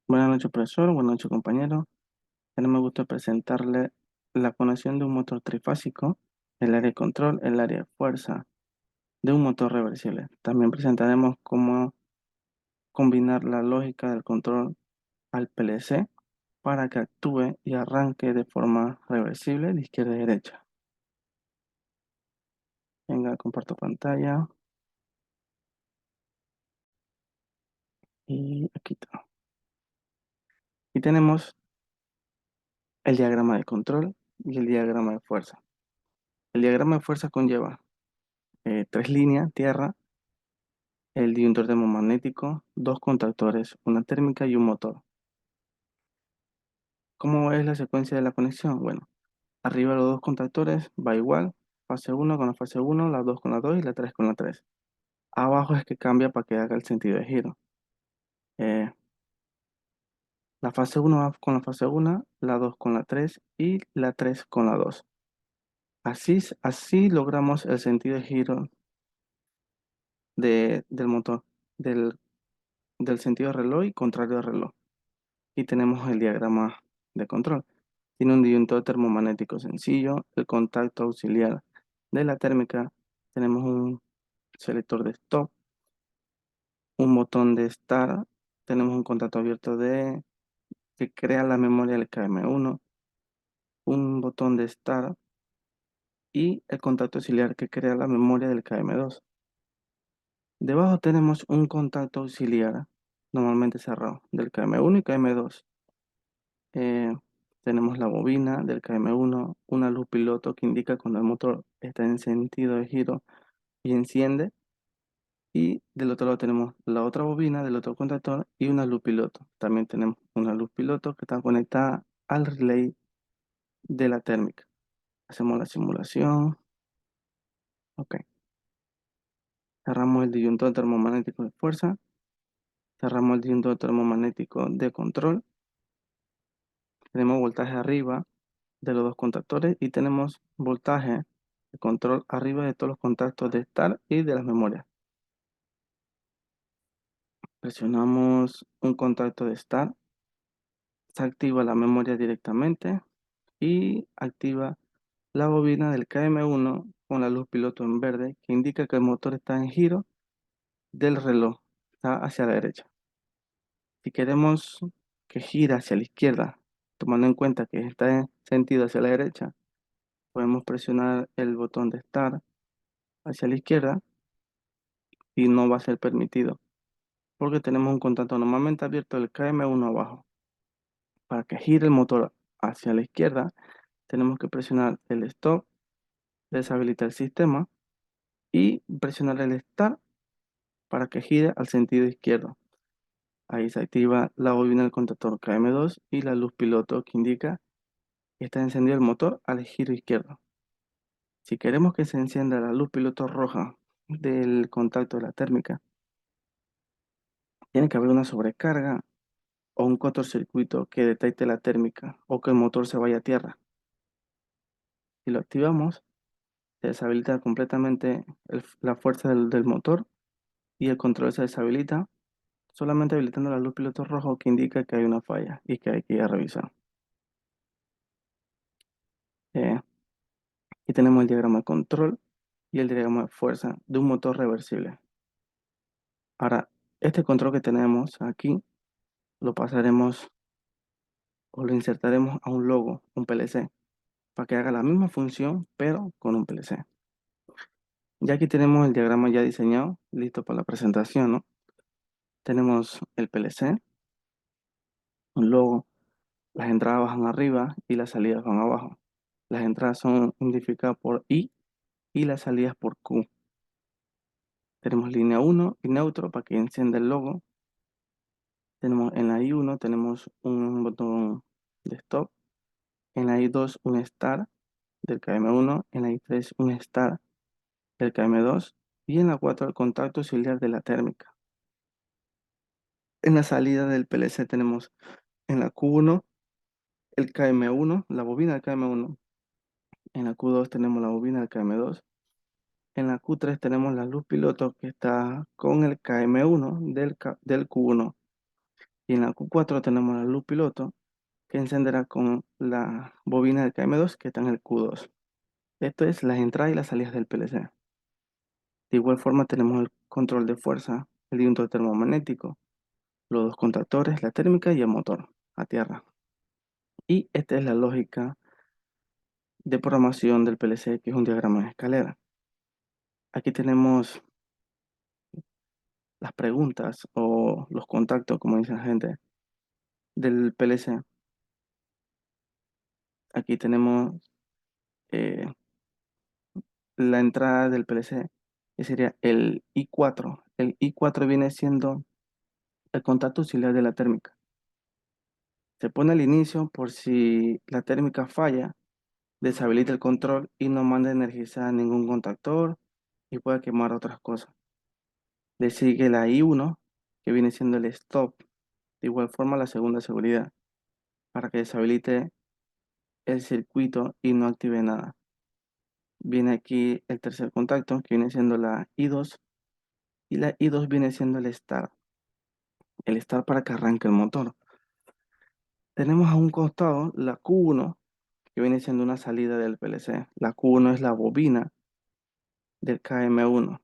Buenas noches, profesor. Buenas noches, compañero. Ahora me gusta presentarle la conexión de un motor trifásico, el área de control, el área de fuerza de un motor reversible. También presentaremos cómo combinar la lógica del control al PLC para que actúe y arranque de forma reversible de izquierda a derecha. Venga, comparto pantalla y aquí está. Y tenemos el diagrama de control y el diagrama de fuerza. El diagrama de fuerza conlleva tres líneas, tierra, el disyuntor termomagnético, dos contactores, una térmica y un motor. ¿Cómo es la secuencia de la conexión? Bueno, arriba los dos contactores va igual, fase uno con la fase uno, la 2 con la 2 y la 3 con la 3. Abajo es que cambia para que haga el sentido de giro. Eh, la fase uno va con la fase uno, la 2 con la 3 y la 3 con la 2. Así logramos el sentido de giro del motor, del, del sentido de reloj y contrario de reloj. Y tenemos el diagrama de control. Tiene un disyuntor termomagnético sencillo, el contacto auxiliar de la térmica, tenemos un selector de stop, un botón de start, tenemos un contacto abierto que crea la memoria del KM1, un botón de start y el contacto auxiliar que crea la memoria del KM2. Debajo tenemos un contacto auxiliar normalmente cerrado del KM1 y KM2. Eh, Tenemos la bobina del KM1, una luz piloto que indica cuando el motor está en sentido de giro y enciende. Y del otro lado tenemos la otra bobina del otro contactor y una luz piloto. También tenemos una luz piloto que está conectada al relay de la térmica. Hacemos la simulación. Ok. Cerramos el disyuntor termomagnético de fuerza. Cerramos el disyuntor termomagnético de control. Tenemos voltaje arriba de los dos contactores y tenemos voltaje de control arriba de todos los contactos de start y de las memorias. Presionamos un contacto de start, se activa la memoria directamente y activa la bobina del KM1 con la luz piloto en verde que indica que el motor está en giro del reloj, está hacia la derecha. Si queremos que gire hacia la izquierda, tomando en cuenta que está en sentido hacia la derecha, podemos presionar el botón de Start hacia la izquierda y no va a ser permitido porque tenemos un contacto normalmente abierto del KM1 abajo. Para que gire el motor hacia la izquierda, tenemos que presionar el Stop, deshabilitar el sistema y presionar el Start para que gire al sentido izquierdo. Ahí se activa la bobina del contactor KM2 y la luz piloto que indica que está encendido el motor al giro izquierdo. Si queremos que se encienda la luz piloto roja del contacto de la térmica, tiene que haber una sobrecarga o un cortocircuito que detecte la térmica o que el motor se vaya a tierra. Si lo activamos, se deshabilita completamente la fuerza del motor y el control se deshabilita, solamente habilitando la luz piloto rojo que indica que hay una falla y que hay que ir a revisar. Eh, Aquí tenemos el diagrama de control y el diagrama de fuerza de un motor reversible. Ahora, este control que tenemos aquí lo pasaremos o lo insertaremos a un logo, un PLC, para que haga la misma función, pero con un PLC. Ya aquí tenemos el diagrama ya diseñado, listo para la presentación, ¿no? Tenemos el PLC, un logo, las entradas van arriba y las salidas van abajo. Las entradas son identificadas por I y las salidas por Q. Tenemos línea 1 y neutro para que encienda el logo. Tenemos en la I1 tenemos un botón de stop, en la I2 un start del KM1, en la I3 un start del KM2 y en la 4 el contacto auxiliar de la térmica. En la salida del PLC tenemos en la Q1 el KM1, la bobina del KM1, en la Q2 tenemos la bobina del KM2, en la Q3 tenemos la luz piloto que está con el KM1 del Q1 Y en la Q4 tenemos la luz piloto que encenderá con la bobina del KM2 que está en el Q2. Esto es las entradas y las salidas del PLC. De igual forma tenemos el control de fuerza, el diunto termomagnético, los dos contactores, la térmica y el motor a tierra. Y esta es la lógica de programación del PLC, que es un diagrama de escalera. Aquí tenemos las preguntas o los contactos, como dice la gente, del PLC. Aquí tenemos eh, la entrada del PLC, que sería el I4. El I4 viene siendo el contacto auxiliar de la térmica. Se pone al inicio por si la térmica falla, deshabilita el control y no manda energizar ningún contactor y puede quemar otras cosas. Le sigue la I1, que viene siendo el stop. De igual forma la segunda seguridad, para que deshabilite el circuito y no active nada. Viene aquí el tercer contacto, que viene siendo la I2, y la I2 viene siendo el start para que arranque el motor. Tenemos a un costado la Q1, que viene siendo una salida del PLC. La Q1 es la bobina del KM1.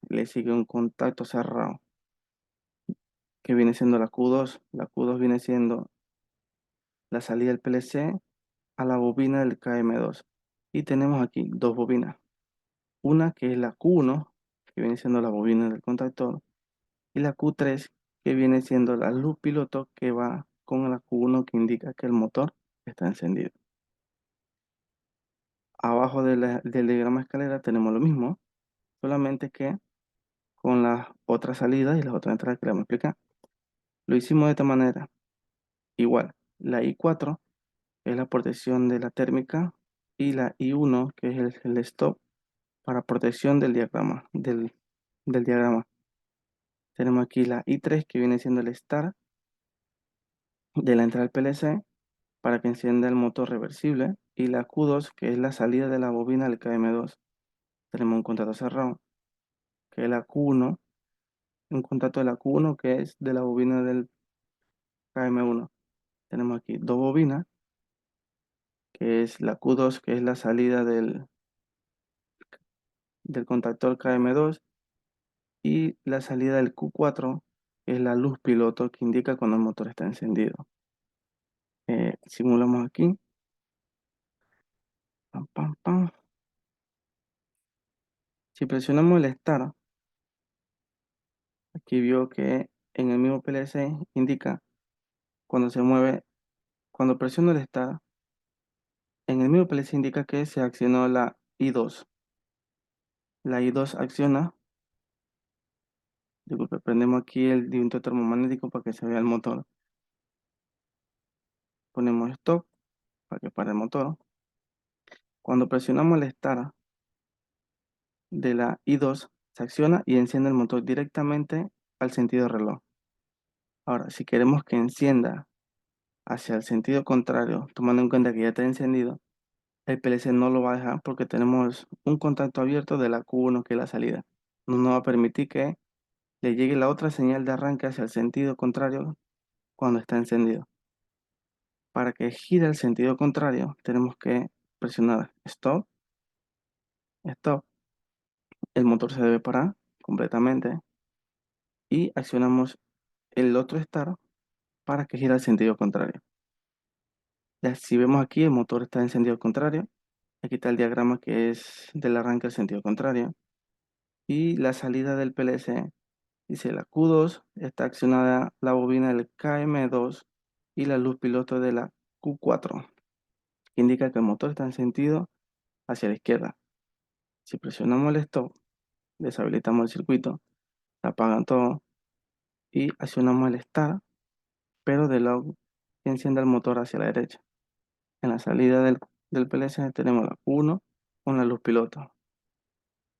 Le sigue un contacto cerrado, que viene siendo la Q2. La Q2 viene siendo la salida del PLC a la bobina del KM2. Y tenemos aquí dos bobinas. Una que es la Q1, que viene siendo la bobina del contactor, y la Q3, que viene siendo la luz piloto que va con la Q1 que indica que el motor está encendido. Abajo del diagrama de escalera tenemos lo mismo, solamente que con las otras salidas y las otras entradas que le vamos a explicar. Lo hicimos de esta manera. Igual, la I4 es la protección de la térmica y la I1, que es el stop para protección del diagrama, del diagrama. Tenemos aquí la I3, que viene siendo el start de la entrada del PLC para que encienda el motor reversible, y la Q2, que es la salida de la bobina del KM2. Tenemos un contacto cerrado, que es la Q1, un contacto de la Q1 que es de la bobina del KM1. Tenemos aquí dos bobinas, que es la Q2, que es la salida del contactor KM2, y la salida del Q4, que es la luz piloto que indica cuando el motor está encendido. Simulamos aquí. Pam, pam, pam. Si presionamos el Start, aquí vio que en el mismo PLC indica cuando se mueve, cuando presiono el Start, en el mismo PLC indica que se accionó la I2. La I2 acciona, disculpe, prendemos aquí el diunto termomagnético para que se vea el motor. Ponemos stop para que pare el motor. Cuando presionamos el Start de la I2, se acciona y enciende el motor directamente al sentido reloj. Ahora, si queremos que encienda hacia el sentido contrario, tomando en cuenta que ya está encendido, el PLC no lo va a dejar porque tenemos un contacto abierto de la Q1, que es la salida. No nos va a permitir que le llegue la otra señal de arranque hacia el sentido contrario cuando está encendido. Para que gire al sentido contrario, tenemos que presionar stop, stop. El motor se debe parar completamente y accionamos el otro start para que gire al sentido contrario. Ya, si vemos aquí, el motor está en sentido contrario. Aquí está el diagrama que es del arranque al sentido contrario. Y la salida del PLC, dice la Q2, está accionada la bobina del KM2 y la luz piloto de la Q4, que indica que el motor está en sentido hacia la izquierda. Si presionamos el stop, deshabilitamos el circuito, se apagan todo y accionamos el start, pero del lado que encienda el motor hacia la derecha. En la salida del PLC tenemos la Q1 con la luz piloto.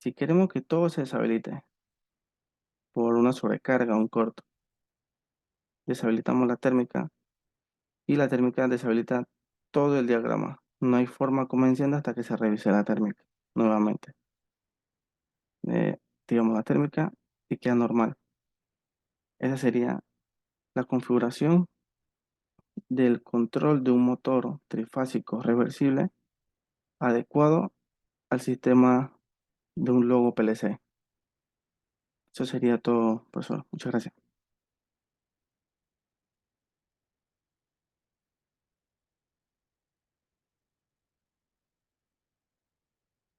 Si queremos que todo se deshabilite por una sobrecarga o un corto, deshabilitamos la térmica y la térmica deshabilita todo el diagrama. No hay forma como encienda hasta que se revise la térmica nuevamente. Digamos la térmica y queda normal. Esa sería la configuración del control de un motor trifásico reversible adecuado al sistema de un logo PLC. Eso sería todo, profesor. Muchas gracias.